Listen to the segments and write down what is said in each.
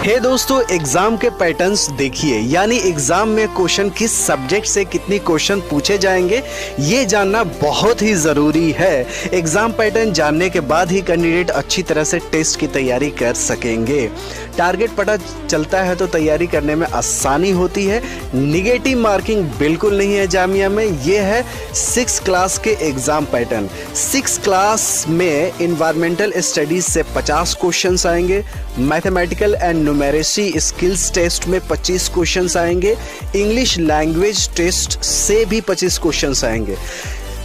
हे दोस्तों, एग्जाम के पैटर्न्स देखिए, यानी एग्जाम में क्वेश्चन किस सब्जेक्ट से कितनी क्वेश्चन पूछे जाएंगे ये जानना बहुत ही ज़रूरी है। एग्जाम पैटर्न जानने के बाद ही कैंडिडेट अच्छी तरह से टेस्ट की तैयारी कर सकेंगे। टारगेट पता चलता है तो तैयारी करने में आसानी होती है। निगेटिव मार्किंग बिल्कुल नहीं है जामिया में। ये है 6 क्लास के एग्जाम पैटर्न। 6 क्लास में इन्वायरमेंटल स्टडीज से 50 क्वेश्चंस आएंगे, mathematical and numeracy skills test में 25 क्वेश्चंस आएंगे, इंग्लिश लैंग्वेज टेस्ट से भी 25 क्वेश्चंस आएंगे।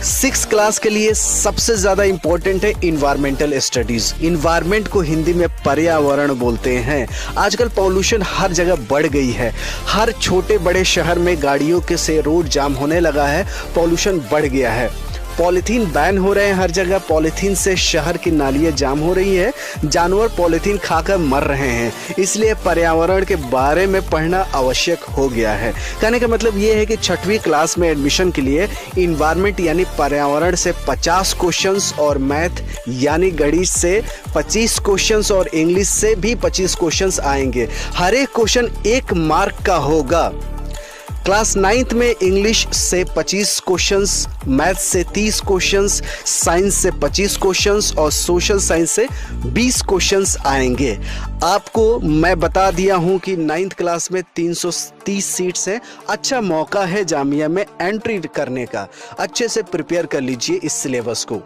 6 क्लास के लिए सबसे ज़्यादा इंपॉर्टेंट है इन्वायरमेंटल स्टडीज़। इन्वायरमेंट को हिंदी में पर्यावरण बोलते हैं। आजकल पॉल्यूशन हर जगह बढ़ गई है। हर छोटे बड़े शहर में गाड़ियों के से रोड जाम होने लगा है, पॉल्यूशन बढ़ गया है। पॉलीथीन बैन हो रहे हैं हर जगह। पॉलीथीन से शहर की नालियाँ जाम हो रही है, जानवर पॉलीथीन खाकर मर रहे हैं। इसलिए पर्यावरण के बारे में पढ़ना आवश्यक हो गया है। कहने का मतलब ये है कि 6वीं क्लास में एडमिशन के लिए इन्वायरमेंट यानी पर्यावरण से 50 क्वेश्चंस और मैथ यानी गणित से 25 क्वेश्चंस और इंग्लिश से भी 25 क्वेश्चंस आएंगे। हर एक क्वेश्चन 1 मार्क का होगा। क्लास 9th में इंग्लिश से 25 क्वेश्चंस, मैथ से 30 क्वेश्चंस, साइंस से 25 क्वेश्चंस और सोशल साइंस से 20 क्वेश्चंस आएंगे। आपको मैं बता दिया हूं कि 9th क्लास में 330 सीट्स हैं। अच्छा मौका है जामिया में एंट्री करने का। अच्छे से प्रिपेयर कर लीजिए इस सिलेबस को।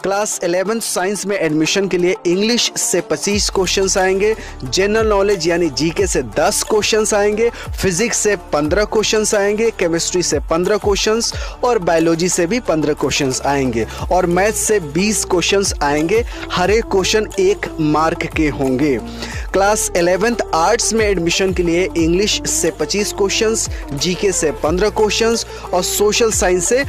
क्लास 11th साइंस में एडमिशन के लिए इंग्लिश से 25 क्वेश्चंस आएंगे, जनरल नॉलेज यानी जीके से 10 क्वेश्चंस आएंगे, फिजिक्स से 15 क्वेश्चंस आएंगे, केमिस्ट्री से 15 क्वेश्चंस और बायोलॉजी से भी 15 क्वेश्चंस आएंगे और मैथ से 20 क्वेश्चंस आएंगे। हर एक क्वेश्चन 1 मार्क के होंगे। क्लास 11th आर्ट्स में एडमिशन के लिए इंग्लिश से 25 क्वेश्चंस, जीके से 15 क्वेश्चंस और सोशल साइंस से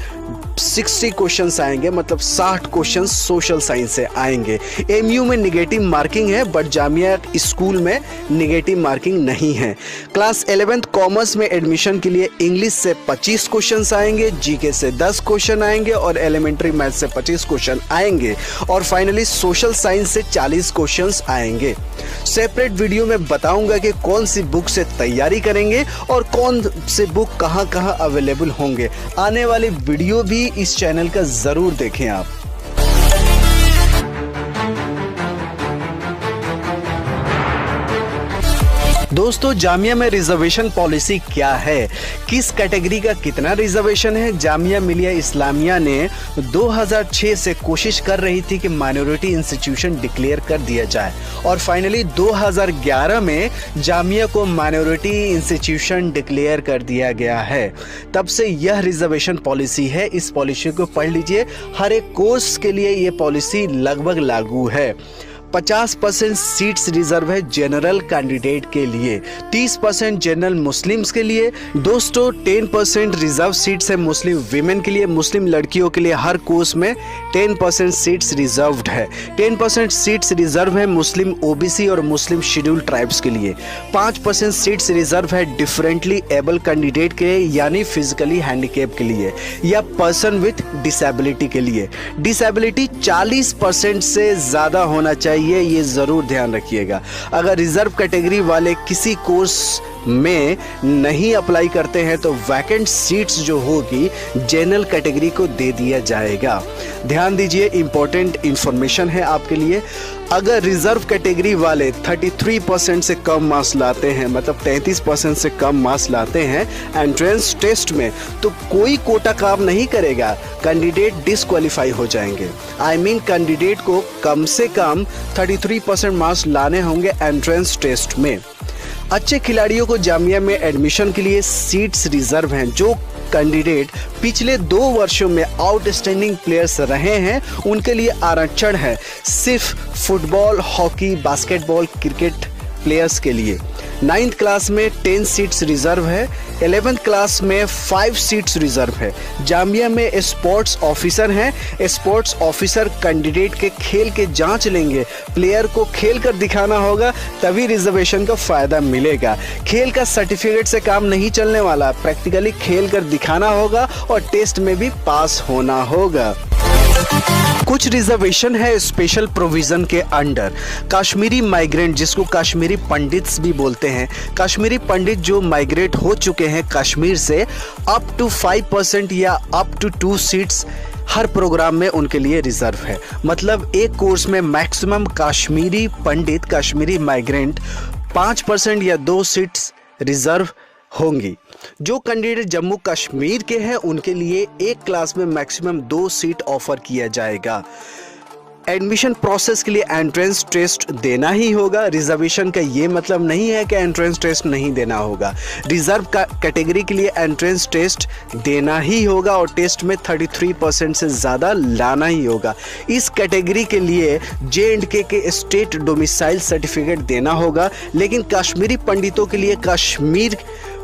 60 क्वेश्चंस आएंगे, मतलब 60 क्वेश्चंस सोशल साइंस से आएंगे। एमयू में निगेटिव मार्किंग है बट जामिया स्कूल में निगेटिव मार्किंग नहीं है। क्लास 11th कॉमर्स में एडमिशन के लिए इंग्लिश से 25 क्वेश्चंस आएंगे, जीके से 10 क्वेश्चन आएंगे और एलिमेंट्री मैथ से 25 क्वेश्चन आएंगे और फाइनली सोशल साइंस से 40 क्वेश्चंस आएंगे। सेपरेट वीडियो में बताऊंगा कि कौन सी बुक से तैयारी करेंगे और कौन से बुक कहां कहां अवेलेबल होंगे। आने वाली वीडियो भी इस चैनल का जरूर देखें आप। दोस्तों, जामिया में रिजर्वेशन पॉलिसी क्या है, किस कैटेगरी का कितना रिजर्वेशन है। जामिया मिलिया इस्लामिया ने 2006 से कोशिश कर रही थी कि माइनॉरिटी इंस्टीट्यूशन डिक्लेयर कर दिया जाए और फाइनली 2011 में जामिया को माइनॉरिटी इंस्टीट्यूशन डिक्लेयर कर दिया गया है। तब से यह रिजर्वेशन पॉलिसी है। इस पॉलिसी को पढ़ लीजिए। हर एक कोर्स के लिए ये पॉलिसी लगभग लागू है। 50% सीट्स रिजर्व है जनरल कैंडिडेट के लिए, 30% जनरल मुस्लिम्स के लिए। दोस्तों, 10% रिजर्व सीट्स है मुस्लिम वीमेन के लिए। मुस्लिम लड़कियों के लिए हर कोर्स में 10% सीट्स रिजर्व्ड है। 10% सीट्स रिजर्व है मुस्लिम ओबीसी और मुस्लिम शेड्यूल्ड ट्राइब्स के लिए। 5% सीट्स रिजर्व है डिफरेंटली एबल कैंडिडेट के लिए, यानी फिजिकली हैंडीकैप के लिए या पर्सन विथ डिसेबिलिटी के लिए। डिसेबिलिटी 40% से ज़्यादा होना चाहिए, ये जरूर ध्यान रखिएगा। अगर रिजर्व कैटेगरी वाले किसी कोर्स में नहीं अप्लाई करते हैं तो वैकेंट सीट्स जो होगी जनरल कैटेगरी को दे दिया जाएगा। ध्यान दीजिए, इंपॉर्टेंट इंफॉर्मेशन है आपके लिए। अगर रिजर्व कैटेगरी वाले 33% से कम मार्क्स लाते हैं, मतलब 33% से कम मार्क्स लाते हैं एंट्रेंस टेस्ट में, तो कोई कोटा काम नहीं करेगा, कैंडिडेट डिस्क्वालीफाई हो जाएंगे। कैंडिडेट को कम से कम 33% मार्क्स लाने होंगे एंट्रेंस टेस्ट में। अच्छे खिलाड़ियों को जामिया में एडमिशन के लिए सीट्स रिजर्व हैं। जो कैंडिडेट पिछले 2 वर्षों में आउटस्टैंडिंग प्लेयर्स रहे हैं उनके लिए आरक्षण है, सिर्फ football, hockey, basketball, cricket players के लिए। 9th क्लास में 10 सीट्स रिजर्व है। 11th क्लास में 5 सीट्स रिजर्व है। जामिया में स्पोर्ट्स ऑफिसर हैं। स्पोर्ट्स ऑफिसर कैंडिडेट के खेल के जांच लेंगे। प्लेयर को खेल कर दिखाना होगा, तभी रिजर्वेशन का फायदा मिलेगा। खेल का सर्टिफिकेट से काम नहीं चलने वाला, प्रैक्टिकली खेल कर दिखाना होगा और टेस्ट में भी पास होना होगा। कुछ रिजर्वेशन है स्पेशल प्रोविजन के अंडर। कश्मीरी माइग्रेंट, जिसको कश्मीरी पंडित्स भी बोलते हैं, कश्मीरी पंडित जो माइग्रेट हो चुके हैं कश्मीर से, अप टू 5% या अप टू 2 सीट्स हर प्रोग्राम में उनके लिए रिजर्व है। मतलब एक कोर्स में मैक्सिमम कश्मीरी पंडित, कश्मीरी माइग्रेंट 5% या 2 सीट्स रिजर्व होंगी। जो कैंडिडेट जम्मू कश्मीर के हैं उनके लिए एक क्लास में मैक्सिमम 2 सीट ऑफर किया जाएगा। एडमिशन प्रोसेस के लिए एंट्रेंस टेस्ट देना ही होगा। रिजर्वेशन का ये मतलब नहीं है कि एंट्रेंस टेस्ट नहीं देना होगा। रिजर्व का कैटेगरी के लिए एंट्रेंस टेस्ट देना ही होगा और टेस्ट में 33% से ज़्यादा लाना ही होगा। इस कैटेगरी के लिए J&K के स्टेट डोमिसाइल सर्टिफिकेट देना होगा, लेकिन कश्मीरी पंडितों के लिए कश्मीर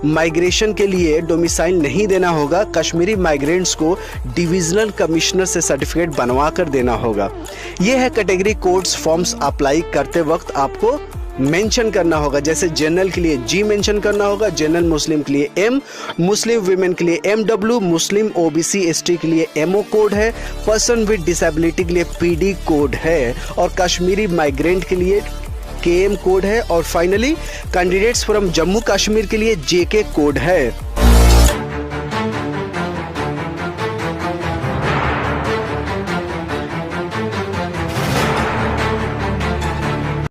माइग्रेशन के लिए डोमिसाइल नहीं देना होगा। कश्मीरी माइग्रेंट्स को डिविजनल कमिश्नर से सर्टिफिकेट बनवा कर देना होगा। यह है कैटेगरी कोड्स। फॉर्म्स अप्लाई करते वक्त आपको मेंशन करना होगा। जैसे जनरल के लिए G मेंशन करना होगा, जनरल मुस्लिम के लिए M, मुस्लिम विमेन के लिए MW, मुस्लिम OBC ST के लिए MO कोड है, पर्सन विद डिसेबिलिटी के लिए PD कोड है और कश्मीरी माइग्रेंट के लिए KM कोड है और finally candidates from Jammu Kashmir के लिए JK कोड है।